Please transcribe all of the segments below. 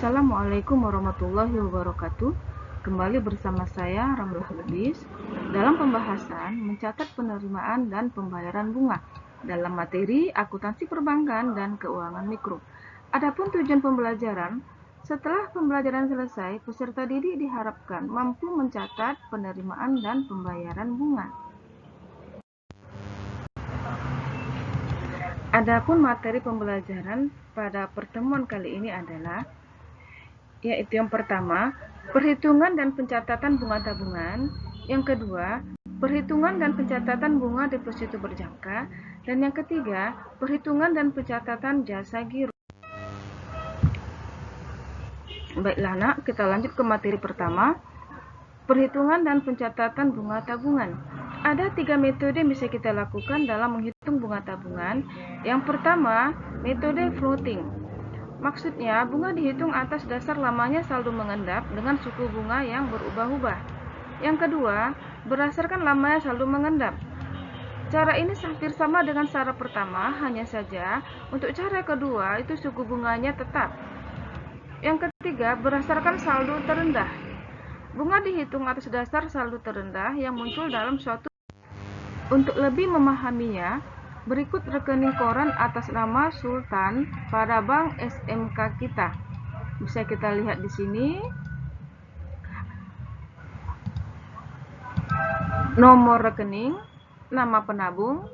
Assalamualaikum warahmatullahi wabarakatuh. Kembali bersama saya Ramlah Lubis dalam pembahasan mencatat penerimaan dan pembayaran bunga dalam materi akuntansi perbankan dan keuangan mikro. Adapun tujuan pembelajaran, setelah pembelajaran selesai, peserta didik diharapkan mampu mencatat penerimaan dan pembayaran bunga. Adapun materi pembelajaran pada pertemuan kali ini adalah yaitu yang pertama, perhitungan dan pencatatan bunga tabungan, yang kedua, perhitungan dan pencatatan bunga deposito berjangka, dan yang ketiga, perhitungan dan pencatatan jasa giro. Baiklah nak, kita lanjut ke materi pertama, perhitungan dan pencatatan bunga tabungan. Ada 3 metode yang bisa kita lakukan dalam menghitung bunga tabungan. Yang pertama, metode floating. Maksudnya, bunga dihitung atas dasar lamanya saldo mengendap dengan suku bunga yang berubah-ubah. Yang kedua, berdasarkan lamanya saldo mengendap. Cara ini hampir sama dengan cara pertama, hanya saja untuk cara kedua itu suku bunganya tetap. Yang ketiga, berdasarkan saldo terendah. Bunga dihitung atas dasar saldo terendah yang muncul dalam suatu. Untuk lebih memahaminya, berikut rekening koran atas nama Sultan pada bank SMK kita. Bisa kita lihat di sini. Nomor rekening, nama penabung,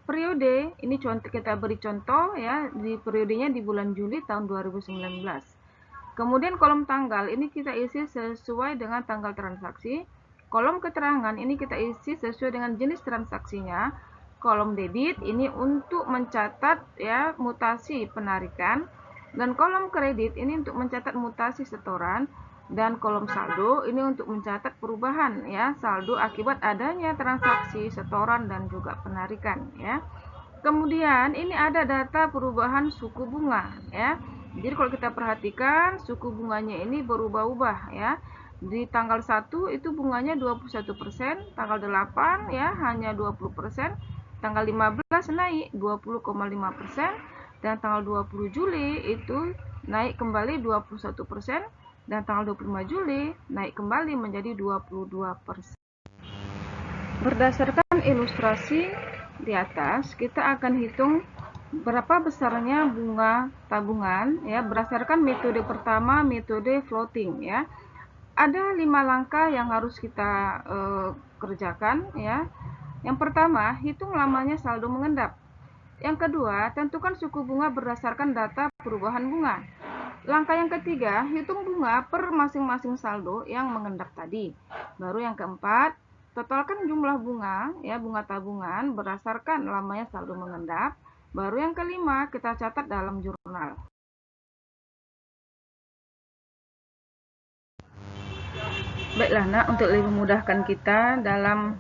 periode, ini kita beri contoh ya, di periodenya di bulan Juli tahun 2019. Kemudian kolom tanggal, ini kita isi sesuai dengan tanggal transaksi. Kolom keterangan, ini kita isi sesuai dengan jenis transaksinya. Kolom debit, ini untuk mencatat ya mutasi penarikan. Dan kolom kredit, ini untuk mencatat mutasi setoran. Dan kolom saldo, ini untuk mencatat perubahan ya saldo akibat adanya transaksi setoran dan juga penarikan ya. Kemudian ini ada data perubahan suku bunga ya. Jadi kalau kita perhatikan suku bunganya ini berubah-ubah ya. Di tanggal 1 itu bunganya 21%, tanggal 8 ya hanya 20%, tanggal 15 naik 20,5%, dan tanggal 20 Juli itu naik kembali 21%, dan tanggal 25 Juli naik kembali menjadi 22%. Berdasarkan ilustrasi di atas, kita akan hitung berapa besarnya bunga tabungan ya berdasarkan metode pertama, metode floating ya. Ada 5 langkah yang harus kita kerjakan ya. Yang pertama, hitung lamanya saldo mengendap. Yang kedua, tentukan suku bunga berdasarkan data perubahan bunga. Langkah yang ketiga, hitung bunga per masing-masing saldo yang mengendap tadi. Baru yang keempat, totalkan jumlah bunga ya, bunga tabungan berdasarkan lamanya saldo mengendap. Baru yang kelima, kita catat dalam jurnal. Baiklah nak, untuk lebih memudahkan kita dalam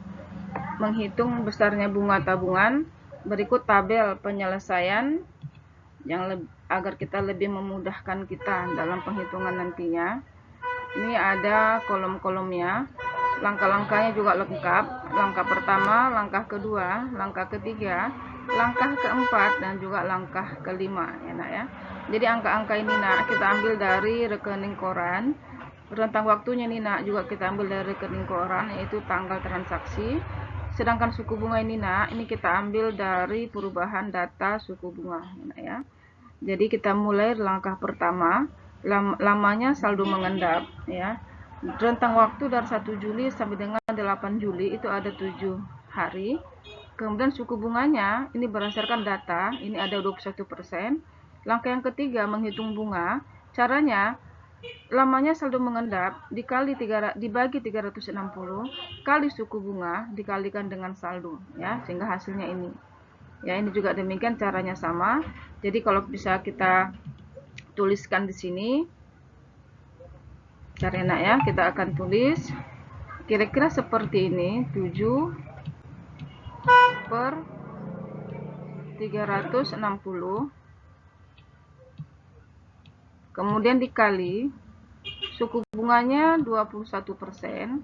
menghitung besarnya bunga tabungan, berikut tabel penyelesaian yang agar kita lebih memudahkan kita dalam penghitungan nantinya. Ini ada kolom-kolomnya, langkah-langkahnya juga lengkap. Langkah pertama, langkah kedua, langkah ketiga, langkah keempat, dan juga langkah kelima ya nak ya. Jadi angka-angka ini nak kita ambil dari rekening koran. Rentang waktunya nih nak juga kita ambil dari rekening koran, yaitu tanggal transaksi. Sedangkan suku bunga ini nak, ini kita ambil dari perubahan data suku bunga ya. Jadi kita mulai langkah pertama, lamanya saldo mengendap ya. Rentang waktu dari 1 Juli sampai dengan 8 Juli itu ada 7 hari. Kemudian suku bunganya ini berdasarkan data, ini ada 21%. Langkah yang ketiga, menghitung bunga. Caranya lamanya saldo mengendap dibagi 360 kali suku bunga dikalikan dengan saldo ya, sehingga hasilnya ini. Ya, ini juga demikian caranya sama. Jadi kalau bisa kita tuliskan di sini caranya ya, kita akan tulis kira-kira seperti ini, 7 per 360 kemudian dikali suku bunganya 21%,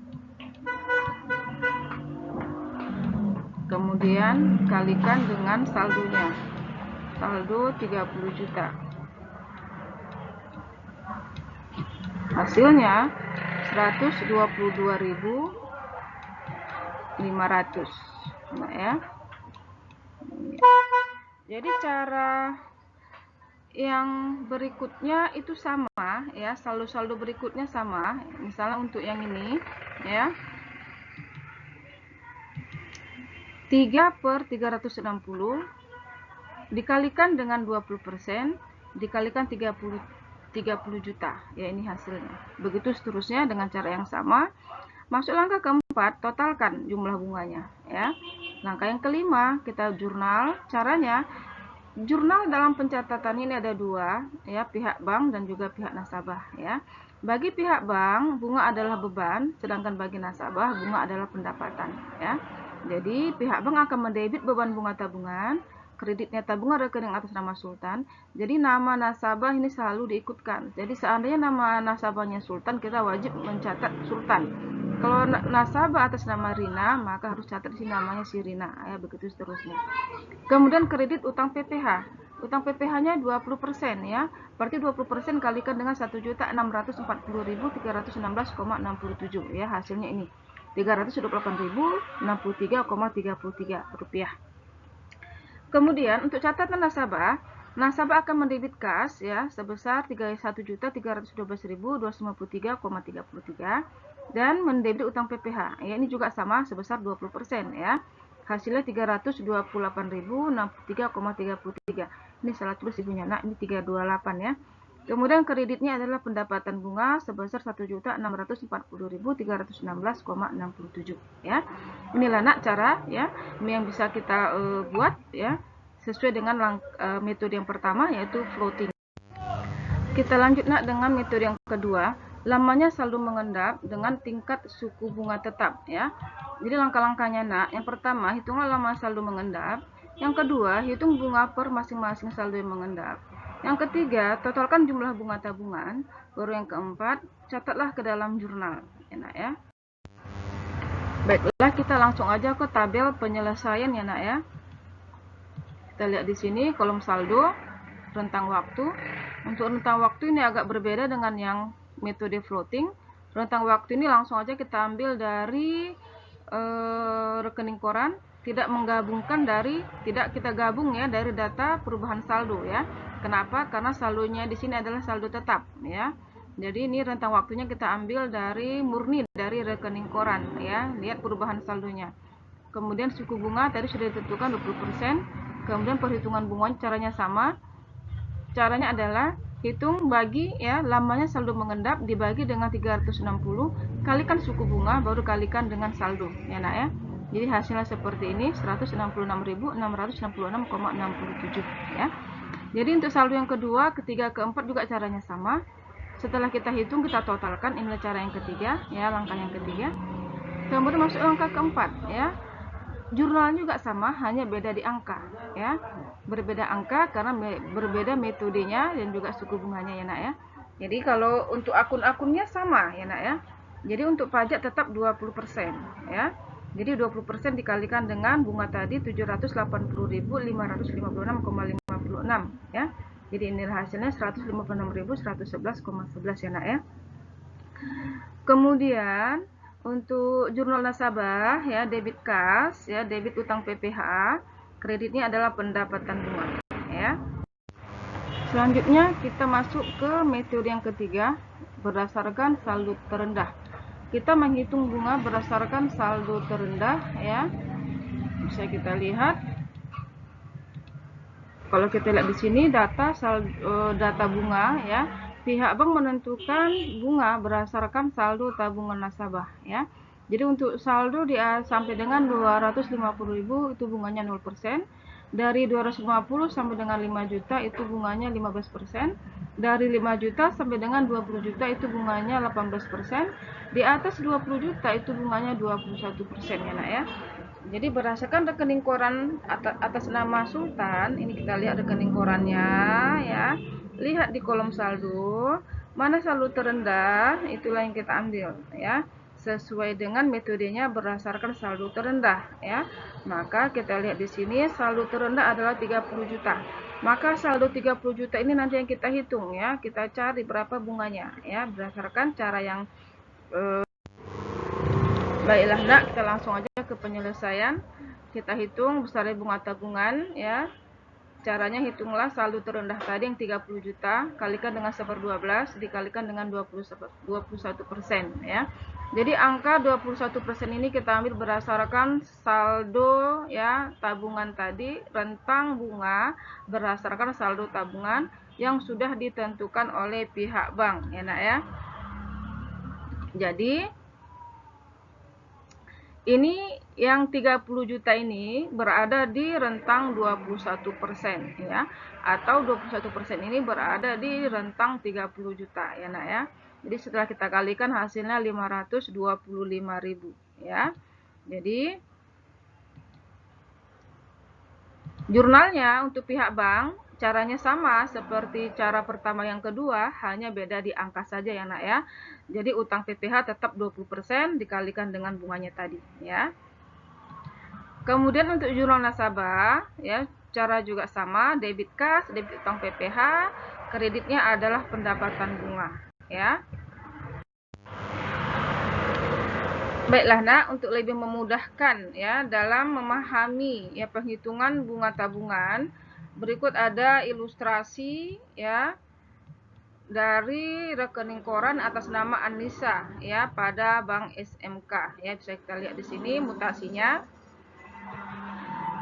kemudian kalikan dengan saldonya, saldo 30 juta. Hasilnya 122.500. Nah, ya. Jadi cara yang berikutnya itu sama ya, saldo-saldo berikutnya sama. Misalnya untuk yang ini ya, 3/360 dikalikan dengan 20% dikalikan 30 juta ya, ini hasilnya. Begitu seterusnya dengan cara yang sama. Masuk langkah keempat, totalkan jumlah bunganya ya. Langkah yang kelima, kita jurnal. Caranya jurnal dalam pencatatan ini ada dua ya, pihak bank dan juga pihak nasabah ya. Bagi pihak bank, bunga adalah beban, sedangkan bagi nasabah bunga adalah pendapatan ya. Jadi pihak bank akan mendebit beban bunga tabungan, kreditnya tabungan rekening atas nama Sultan. Jadi nama nasabah ini selalu diikutkan. Jadi seandainya nama nasabahnya Sultan, kita wajib mencatat Sultan. Kalau nasabah atas nama Rina, maka harus catat di sini namanya si Rina ya, begitu seterusnya. Kemudian kredit utang PPh. Utang PPh-nya 20% ya. Berarti 20% kalikan dengan 1.640.316,67 ya, hasilnya ini. 328.063,33 rupiah. Kemudian untuk catatan nasabah, nasabah akan mendebit kas ya sebesar 1.312.253,33 dan mendebit utang PPh. Ya, ini juga sama sebesar 20% ya. Hasilnya 328.063,33. Ini salah tulis ibunya nak, ini 328 ya. Kemudian kreditnya adalah pendapatan bunga sebesar 1.640.316,67 ya. Inilah nak cara ya yang bisa kita buat ya sesuai dengan metode yang pertama, yaitu floating. Kita lanjut nak dengan metode yang kedua, lamanya saldo mengendap dengan tingkat suku bunga tetap ya. Jadi langkah-langkahnya nak, yang pertama hitunglah lama saldo mengendap, yang kedua hitung bunga per masing-masing saldo yang mengendap, yang ketiga totalkan jumlah bunga tabungan, baru yang keempat catatlah ke dalam jurnal ya nak ya. Baiklah, kita langsung aja ke tabel penyelesaian ya nak ya. Kita lihat di sini kolom saldo rentang waktu. Untuk rentang waktu ini agak berbeda dengan yang metode floating. Rentang waktu ini langsung aja kita ambil dari rekening koran, tidak kita gabung ya dari data perubahan saldo ya. Kenapa? Karena saldonya di sini adalah saldo tetap ya. Jadi ini rentang waktunya kita ambil dari murni dari rekening koran ya. Lihat perubahan saldonya. Kemudian suku bunga tadi sudah ditentukan 20%. Kemudian perhitungan bunganya caranya sama. Caranya adalah hitung bagi ya lamanya saldo mengendap dibagi dengan 360, kalikan suku bunga baru kalikan dengan saldo ya nak ya. Jadi hasilnya seperti ini, 166.666,67 ya. Jadi untuk saldo yang kedua, ketiga, keempat juga caranya sama. Setelah kita hitung, kita totalkan. Inilah cara yang ketiga ya, langkah yang ketiga. Kemudian masuk langkah keempat ya. Jurnalnya juga sama, hanya beda di angka ya. Berbeda angka karena berbeda metodenya dan juga suku bunganya ya nak ya. Jadi kalau untuk akun-akunnya sama ya nak ya. Jadi untuk pajak tetap 20% ya. Jadi 20% dikalikan dengan bunga tadi 780.556,56 ya. Jadi inilah hasilnya 156.111,11 ya nak ya. Kemudian untuk jurnal nasabah ya, debit kas ya, debit utang PPh, kreditnya adalah pendapatan bunga ya. Selanjutnya kita masuk ke metode yang ketiga, berdasarkan saldo terendah. Kita menghitung bunga berdasarkan saldo terendah ya. Bisa kita lihat. Kalau kita lihat di sini data bunga ya. Pihak bank menentukan bunga berdasarkan saldo tabungan nasabah ya. Jadi untuk saldo sampai dengan 250.000 itu bunganya 0%. Dari 250 sampai dengan 5 juta itu bunganya 15%. Dari 5 juta sampai dengan 20 juta itu bunganya 18%. Di atas 20 juta itu bunganya 21% ya nak ya. Jadi berdasarkan rekening koran atas nama Sultan, ini kita lihat rekening korannya ya. Lihat di kolom saldo, mana saldo terendah, itulah yang kita ambil ya. Sesuai dengan metodenya berdasarkan saldo terendah ya. Maka kita lihat di sini saldo terendah adalah 30 juta. Maka saldo 30 juta ini nanti yang kita hitung ya, kita cari berapa bunganya ya, berdasarkan cara yang baiklah nak, kita langsung aja ke penyelesaian. Kita hitung besar bunga tabungan ya. Caranya hitunglah saldo terendah tadi yang 30 juta kalikan dengan 1/12 dikalikan dengan 21% ya. Jadi angka 21% ini kita ambil berdasarkan saldo ya tabungan tadi, rentang bunga berdasarkan saldo tabungan yang sudah ditentukan oleh pihak bank ya nak ya. Jadi ini yang 30 juta ini berada di rentang 21% ya, atau 21% ini berada di rentang 30 juta ya nak ya. Jadi setelah kita kalikan hasilnya 525.000 ya. Jadi jurnalnya untuk pihak bank caranya sama seperti cara pertama yang kedua, hanya beda di angka saja ya nak ya. Jadi utang PPh tetap 20% dikalikan dengan bunganya tadi ya. Kemudian untuk jurnal nasabah ya, cara juga sama, debit kas, debit utang PPh, kreditnya adalah pendapatan bunga ya. Baiklah nak, untuk lebih memudahkan ya dalam memahami ya penghitungan bunga tabungan, berikut ada ilustrasi ya dari rekening koran atas nama Anissa ya pada Bank SMK ya, bisa kita lihat di sini mutasinya.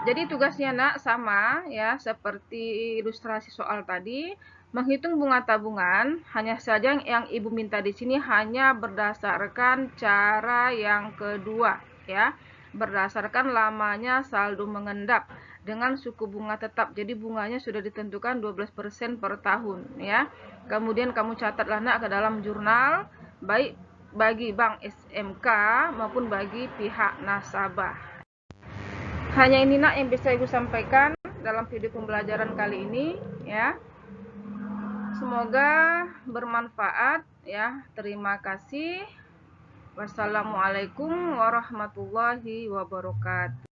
Jadi tugasnya nak sama ya seperti ilustrasi soal tadi, menghitung bunga tabungan. Hanya saja yang ibu minta di sini hanya berdasarkan cara yang kedua ya, berdasarkan lamanya saldo mengendap dengan suku bunga tetap. Jadi bunganya sudah ditentukan 12% per tahun ya. Kemudian kamu catatlah nak ke dalam jurnal, baik bagi Bank SMK maupun bagi pihak nasabah. Hanya ini nak yang bisa ibu sampaikan dalam video pembelajaran kali ini ya. Semoga bermanfaat ya. Terima kasih. Wassalamualaikum warahmatullahi wabarakatuh.